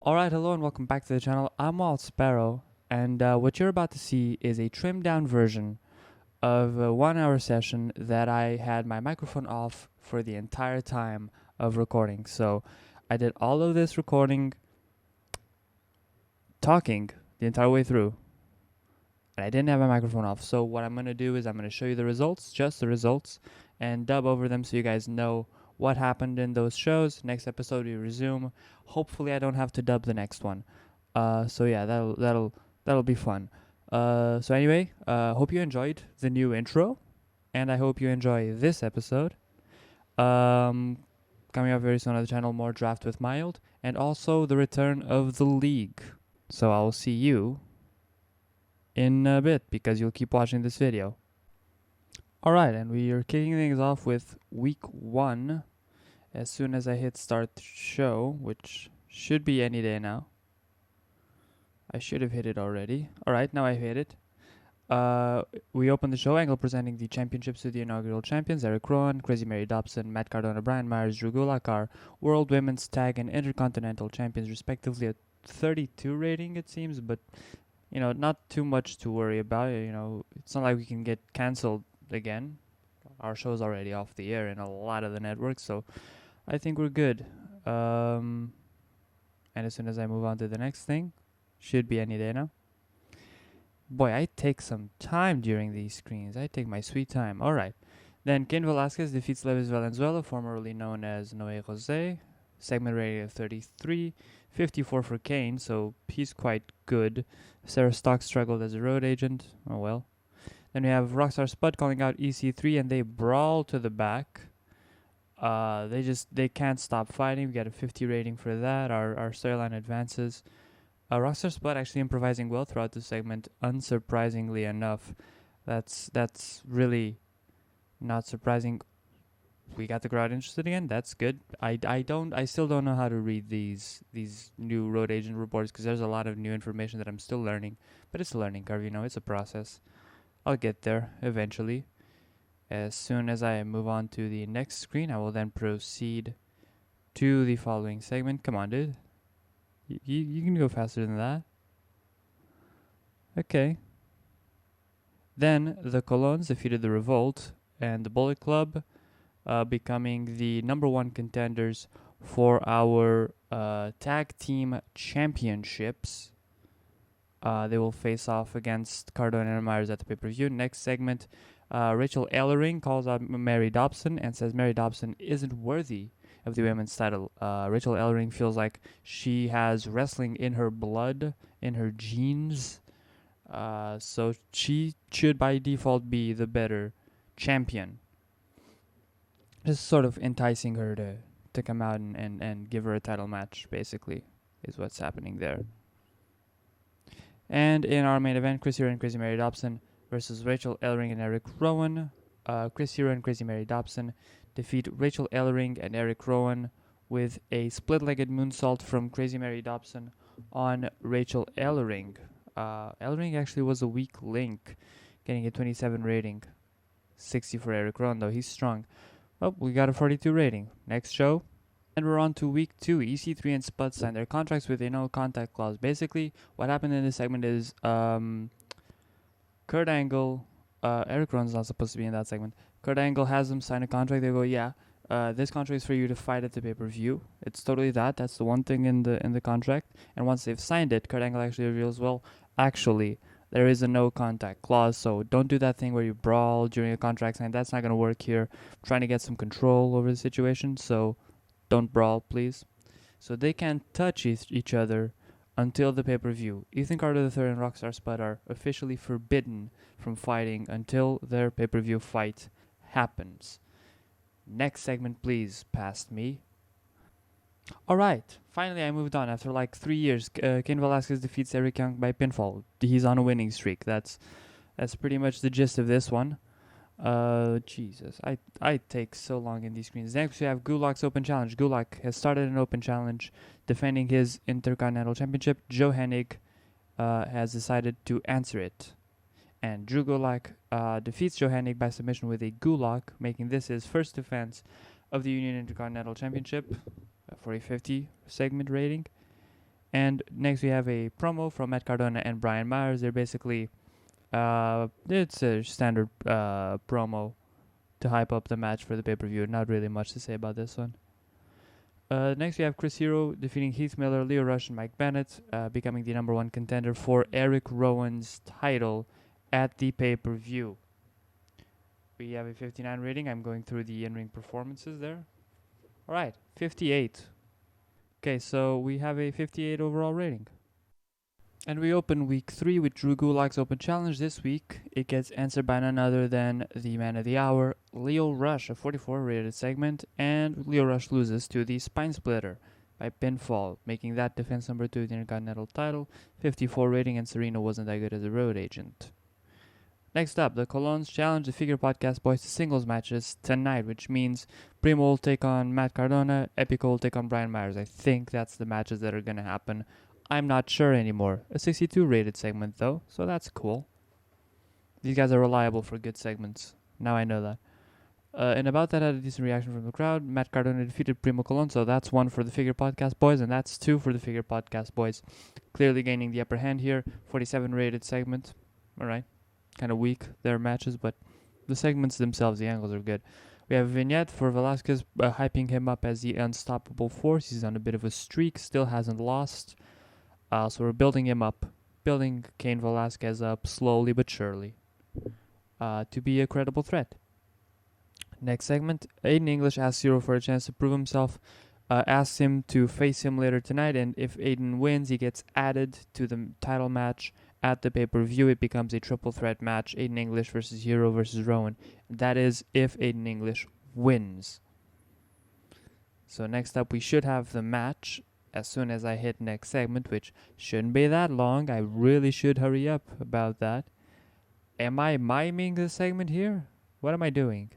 Alright, hello and welcome back to the channel. I'm WildSparrow, and what you're about to see is a trimmed down version of a 1 hour session that I had my microphone off for the entire time of recording. So I did all of this recording, talking the entire way through, and I didn't have my microphone off. So what I'm going to do is I'm going to show you the results, just the results, and dub over them so you guys know what happened in those shows. Next episode we resume. Hopefully I don't have to dub the next one. So yeah, that'll be fun. So anyway, hope you enjoyed the new intro, and I hope you enjoy this episode. Coming up very soon on the channel, more Draft with Mild, and also the return of the league. So I'll see you in a bit because you'll keep watching this video. Alright, and we are kicking things off with week 1 as soon as I hit start show, which should be any day now. I should have hit it already. Alright, now I've hit it. We open the show, Angle presenting the championships to the inaugural champions, Eric Rowan, Crazy Mary Dobson, Matt Cardona, Brian Myers, Drew Gulak are World Women's Tag and Intercontinental Champions respectively, at 32 rating it seems, but you know, not too much to worry about. You know, it's not like we can get cancelled again. Our show's already off the air in a lot of the networks, so I think we're good. And as soon as I move on to the next thing, should be any day now. Boy, I take some time during these screens. I take my sweet time. Alright. Then Cain Velasquez defeats Levis Valenzuela, formerly known as Noé Jose. Segment rating of 33. 54 for Cain, so he's quite good. Sarah Stalk struggled as a road agent. Oh well. Then we have Rockstar Spud calling out EC3, and they brawl to the back. They can't stop fighting. We got a 50 rating for that. Our storyline advances. Rockstar Spud actually improvising well throughout the segment, unsurprisingly enough. That's really not surprising. We got the crowd interested again. That's good. I still don't know how to read these new road agent reports because there's a lot of new information that I'm still learning. But it's a learning curve, you know. It's a process. I'll get there eventually. As soon as I move on to the next screen, I will then proceed to the following segment. Come on, dude. You can go faster than that. Okay. Then the Colons defeated the Revolt and the Bullet Club, becoming the #1 contenders for our tag team championships. They will face off against Cardona and Myers at the pay-per-view. Next segment, Rachel Ellering calls out Mary Dobson and says Mary Dobson isn't worthy of the women's title. Rachel Ellering feels like she has wrestling in her blood, in her genes. So she should by default be the better champion. Just sort of enticing her to come out and give her a title match, basically, is what's happening there. And in our main event, Chris Hero and Crazy Mary Dobson versus Rachel Ellering and Eric Rowan. Chris Hero and Crazy Mary Dobson defeat Rachel Ellering and Eric Rowan with a split-legged moonsault from Crazy Mary Dobson on Rachel Ellering. Ellering actually was a weak link, getting a 27 rating. 60 for Eric Rowan, though. He's strong. Well, we got a 42 rating. Next show. And we're on to week 2. EC3 and Spud signed their contracts with a no contact clause. Basically, what happened in this segment is Kurt Angle, Eric Rowan's not supposed to be in that segment. Kurt Angle has them sign a contract. They go, yeah, this contract is for you to fight at the pay-per-view. It's totally that. That's the one thing in the contract. And once they've signed it, Kurt Angle actually reveals, well, actually, there is a no contact clause, so don't do that thing where you brawl during a contract sign. That's not going to work here. I'm trying to get some control over the situation, so don't brawl, please. So they can't touch each other until the pay-per-view. Ethan Carter III and Rockstar Spud are officially forbidden from fighting until their pay-per-view fight happens. Next segment, please, past me. Alright, finally I moved on after like 3 years. Cain Velasquez defeats Eric Young by pinfall. He's on a winning streak. That's pretty much the gist of this one. Jesus, I take so long in these screens. Next we have Gulak's Open Challenge. Gulak has started an Open Challenge defending his Intercontinental Championship. Joe Hennig has decided to answer it. And Drew Gulak defeats Joe Hennig by submission with a Gulak, making this his first defense of the Union Intercontinental Championship for a 50 segment rating. And next we have a promo from Matt Cardona and Brian Myers. They're basically, it's a standard promo to hype up the match for the pay-per-view. Not really much to say about this one. Next we have Chris Hero defeating Heath Miller, Leo Rush, and Mike Bennett, becoming the number 1 contender for Eric Rowan's title at the pay-per-view. We have a 59 rating. I'm going through the in-ring performances there. Alright, 58. Okay, so we have a 58 overall rating. And we open week 3 with Drew Gulak's Open Challenge. This week, it gets answered by none other than the man of the hour, Leo Rush, a 44 rated segment, and Leo Rush loses to the Spine Splitter by pinfall, making that defense number 2 of the Intercontinental title, 54 rating, and Serena wasn't that good as a road agent. Next up, the Colognes challenge the Figure Podcast Boys to singles matches tonight, which means Primo will take on Matt Cardona, Epico will take on Brian Myers. I think that's the matches that are going to happen. I'm not sure anymore. A 62 rated segment though, so that's cool. These guys are reliable for good segments. Now I know that. And about that, had a decent reaction from the crowd. Matt Cardona defeated Primo Colognes, so that's 1 for the Figure Podcast Boys, and that's 2 for the Figure Podcast Boys. Clearly gaining the upper hand here. 47 rated segment. Alright. Kind of weak, their matches, but the segments themselves, the angles are good. We have a vignette for Velasquez hyping him up as the unstoppable force. He's on a bit of a streak, still hasn't lost. So we're building him up, building Cain Velasquez up slowly but surely to be a credible threat. Next segment, Aiden English asks Zero for a chance to prove himself, asks him to face him later tonight, and if Aiden wins, he gets added to the title match at the pay-per-view. It becomes a triple threat match, Aiden English versus Hero versus Rowan. That is if Aiden English wins. So next up, we should have the match as soon as I hit next segment, which shouldn't be that long. I really should hurry up about that. Am I miming the segment here? What am I doing?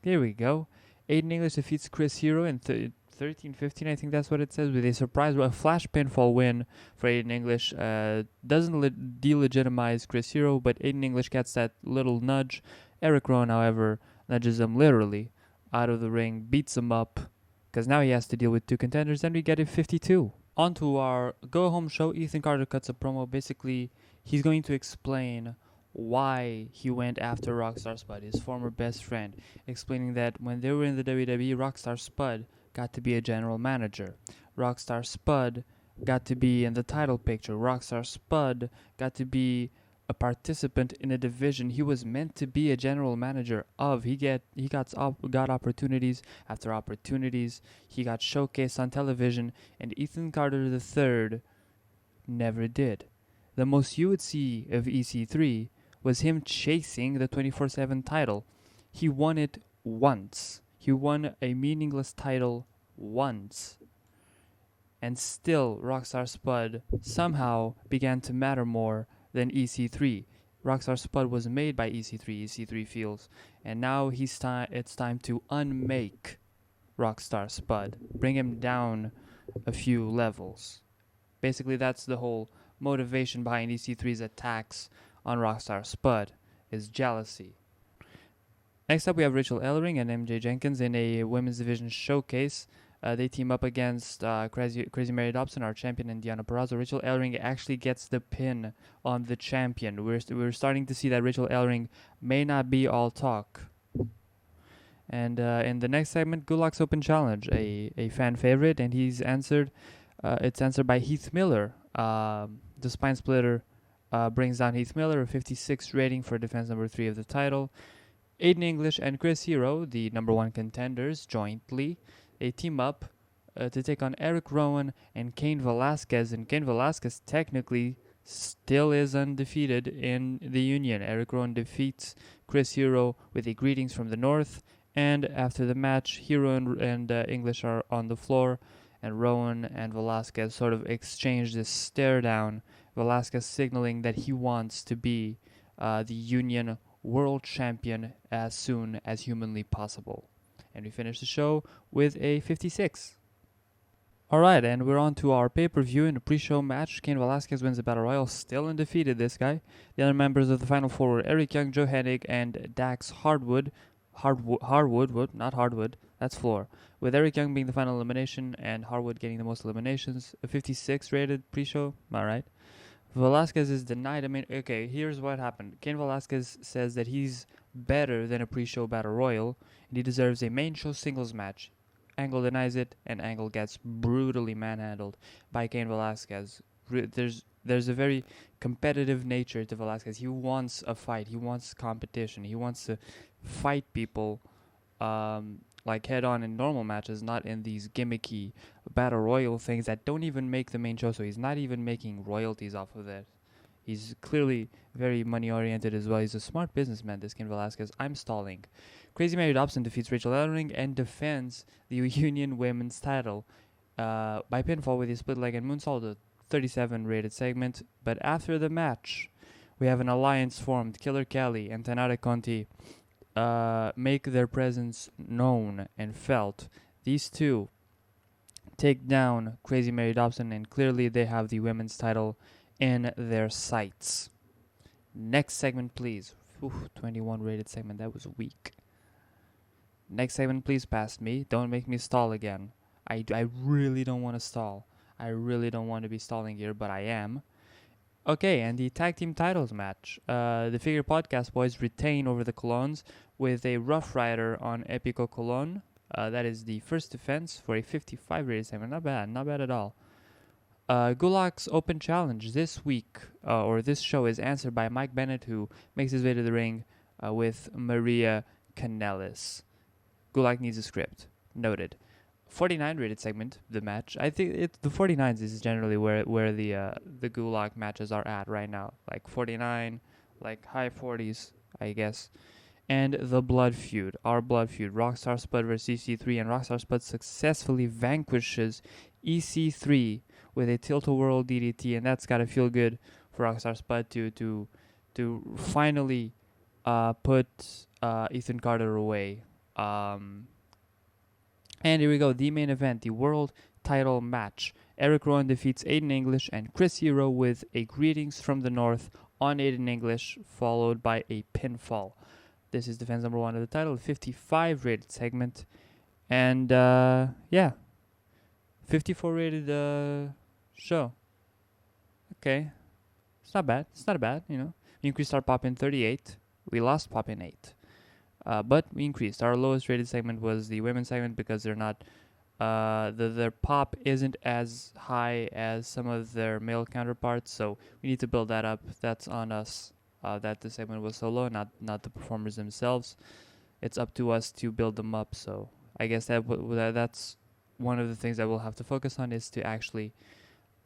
Here we go. Aiden English defeats Chris Hero in 13-15, I think that's what it says, with a surprise, a flash pinfall win for Aiden English. Doesn't delegitimize Chris Hero, but Aiden English gets that little nudge. Eric Rowan, however, nudges him literally out of the ring, beats him up, because now he has to deal with 2 contenders, and we get a 52. On to our go-home show. Ethan Carter cuts a promo. Basically, he's going to explain why he went after Rockstar Spud, his former best friend, explaining that when they were in the WWE, Rockstar Spud got to be a general manager. Rockstar Spud got to be in the title picture. Rockstar Spud got to be a participant in a division he was meant to be a general manager of. He got opportunities after opportunities. He got showcased on television, and Ethan Carter III never did. The most you would see of EC3 was him chasing the 24/7 title. He won it once. He won a meaningless title once. And still, Rockstar Spud somehow began to matter more than EC3. Rockstar Spud was made by EC3, EC3 feels. And now it's time to unmake Rockstar Spud. Bring him down a few levels. Basically, that's the whole motivation behind EC3's attacks on Rockstar Spud, is jealousy. Next up, we have Rachel Ellering and MJ Jenkins in a women's division showcase. They team up against Crazy Mary Dobson, our champion, and Deonna Purrazzo. Rachel Ellering actually gets the pin on the champion. We're starting to see that Rachel Ellering may not be all talk. And in the next segment, Gulak's Open Challenge, a fan favorite, and he's answered. It's answered by Heath Miller. The Spine Splitter brings down Heath Miller, a 56 rating for defense number 3 of the title. Aiden English and Chris Hero, the number 1 contenders, jointly, they team up to take on Eric Rowan and Cain Velasquez. And Cain Velasquez technically still is undefeated in the Union. Eric Rowan defeats Chris Hero with a greetings from the North. And after the match, Hero and English are on the floor. And Rowan and Velasquez sort of exchange this stare down. Velasquez signaling that he wants to be the Union World Champion as soon as humanly possible. And we finish the show with a 56. Alright, and we're on to our pay-per-view in the pre-show match. Cain Velasquez wins the Battle Royal, still undefeated, this guy. The other members of the Final Four were Eric Young, Joe Hennig, and Dax Hardwood. not hardwood, that's floor. With Eric Young being the final elimination and Hardwood getting the most eliminations, a 56 rated pre-show, alright. Velasquez is denied. Okay, here's what happened. Cain Velasquez says that he's better than a pre-show battle royal, and he deserves a main show singles match. Angle denies it, and Angle gets brutally manhandled by Cain Velasquez. There's a very competitive nature to Velasquez. He wants a fight. He wants competition. He wants to fight people like head on in normal matches, not in these gimmicky battle royal things that don't even make the main show. So he's not even making royalties off of that. He's clearly very money oriented as well. He's a smart businessman, this Cain Velasquez. I'm stalling. Crazy Mary Dobson defeats Rachel Ellering and defends the Union Women's title by pinfall with a split leg and moonsault, a 37 rated segment. But after the match, we have an alliance formed. Killer Kelly and Tanara Conti make their presence known and felt. These two take down Crazy Mary Dobson, and clearly they have the women's title in their sights. Next segment, please. 21 rated segment. That was weak. Next segment, please, past me. Don't make me stall again. I really don't want to stall. I really don't want to be stalling here, but I am. Okay, and the tag team titles match. The Figure Podcast boys retain over the Colons with a Rough Rider on Epico Colon. That is the first defense for a 55 rated segment. Not bad at all. Gulak's Open Challenge this week, or this show, is answered by Mike Bennett, who makes his way to the ring with Maria Kanellis. Gulak needs a script. Noted. 49 rated segment, the match. I think the 49s is generally where the Gulak matches are at right now. Like 49, like high 40s, I guess. And the Blood Feud, our Blood Feud. Rockstar Spud versus EC3, and Rockstar Spud successfully vanquishes EC3 with a tilt-a-whirl DDT, and that's gotta feel good for Rockstar Spud to finally put Ethan Carter away. And here we go, the main event, the world title match. Eric Rowan defeats Aiden English and Chris Hero with a Greetings from the North on Aiden English, followed by a pinfall. This is defense number 1 of the title, 55 rated segment. And, yeah, 54 rated show. Okay, it's not bad, you know. We increased our pop in 38. We lost pop in 8. But we increased. Our lowest rated segment was the women's segment because they're not, their pop isn't as high as some of their male counterparts, so we need to build that up. That's on us, that the segment was so low, not the performers themselves. It's up to us to build them up, so I guess that's one of the things that we'll have to focus on, is to actually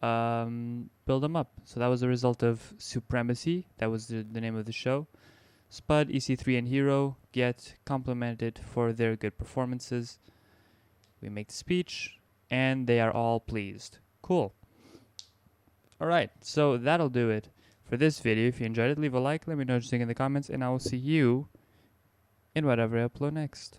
build them up. So that was a result of Supremacy. That was the name of the show. Spud, EC3, and Hero get complimented for their good performances. We make the speech, and they are all pleased. Cool. Alright, so that'll do it for this video. If you enjoyed it, leave a like, let me know what you think in the comments, and I will see you in whatever I upload next.